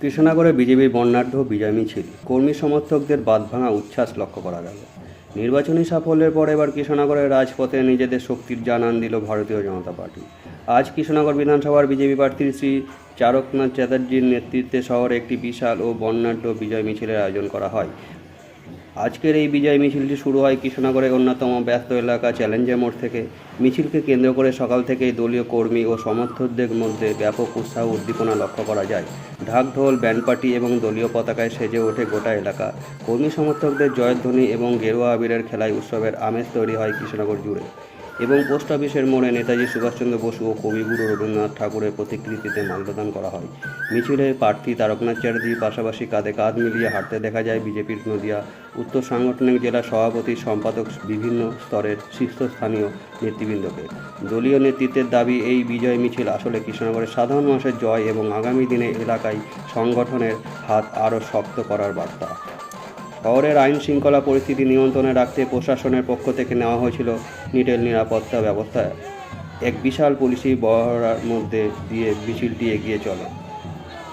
কৃষ্ণনগরে বিজেপির বর্ণাঢ্য বিজয় মিছিল, কর্মী সমর্থকদের বাঁধভাঙা উচ্ছ্বাস লক্ষ্য করা গেল। নির্বাচনী সাফল্যের পর এবার কৃষ্ণনগরের রাজপথে নিজেদের শক্তির জানান দিল ভারতীয় জনতা পার্টি। আজ কৃষ্ণনগর বিধানসভার বিজেপি প্রার্থী শ্রী চারকনাথ চ্যাটার্জির নেতৃত্বে শহরে একটি বিশাল ও বর্ণাঢ্য বিজয় মিছিলের আয়োজন করা হয়। আজকের এই বিজয় মিছিলটি শুরু হয় কৃষ্ণনগরের অন্যতম ব্যস্ত এলাকা চ্যালেঞ্জার মোড় থেকে। মিছিলকে কেন্দ্র করে সকাল থেকেই দলীয় কর্মী ও সমর্থকদের মধ্যে ব্যাপক উৎসাহ উদ্দীপনা লক্ষ্য করা যায়। ঢাক ঢোল, ব্যান্ড পার্টি এবং দলীয় পতাকায় সেজে ওঠে গোটা এলাকা। কর্মী সমর্থকদের জয়ধ্বনি এবং গেরুয়া আবিরের খেলায় উৎসবের আমেজ তৈরি হয় কৃষ্ণনগর জুড়ে। এবং পোস্ট অফিসের মোড়ে নেতাজি সুভাষচন্দ্র বসু ও কবিগুরু রবীন্দ্রনাথ ঠাকুরের প্রতিকৃতিতে মাল্যদান করা হয়। মিছিলে প্রার্থী তারকনাথ চ্যাটার্জির পাশাপাশি কাঁধে কাঁধ মিলিয়ে হাঁটতে দেখা যায় বিজেপির নদিয়া উত্তর সাংগঠনিক জেলা সভাপতি, সম্পাদক, বিভিন্ন স্তরের শীর্ষস্থানীয় নেতৃবৃন্দকে। দলীয় নেতৃত্বের দাবি, এই বিজয় মিছিল আসলে কৃষ্ণনগরের সাধারণ মানুষের জয় এবং আগামী দিনে এলাকায় সংগঠনের হাত আরও শক্ত করার বার্তা। শহরের আইন শৃঙ্খলা পরিস্থিতি নিয়ন্ত্রণে রাখতে প্রশাসনের পক্ষ থেকে নেওয়া হয়েছিল নিটেল নিরাপত্তা ব্যবস্থা। এক বিশাল পুলিশি বহরার মধ্যে দিয়ে মিছিলটি এগিয়ে চলে।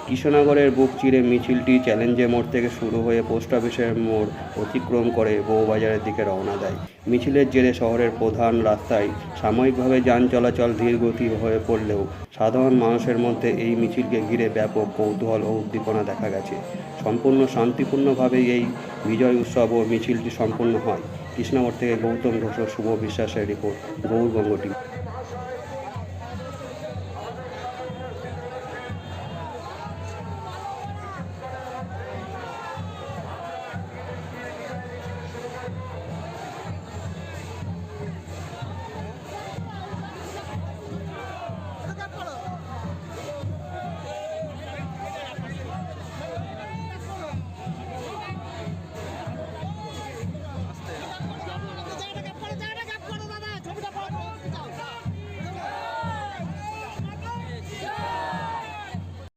কৃষ্ণনগরের বুক চিরে মিছিলটি চ্যালেঞ্জার মোড় থেকে শুরু হয়ে পোস্ট অফিসের মোড় অতিক্রম করে বউবাজারের দিকে রওনা দেয়। মিছিলের জেরে শহরের প্রধান রাস্তায় সাময়িকভাবে যান চলাচল ধীরগতি হয়ে পড়লেও সাধারণ মানুষের মধ্যে এই মিছিলকে ঘিরে ব্যাপক কৌতূহল ও উদ্দীপনা দেখা গেছে। সম্পূর্ণ শান্তিপূর্ণভাবে এই বিজয় উৎসব ও মিছিলটি সম্পন্ন হয়। কৃষ্ণনগর থেকে গৌতম ঘোষ ও শুভ বিশ্বাসের রিপোর্ট, গৌরবঙ্গ টিভি।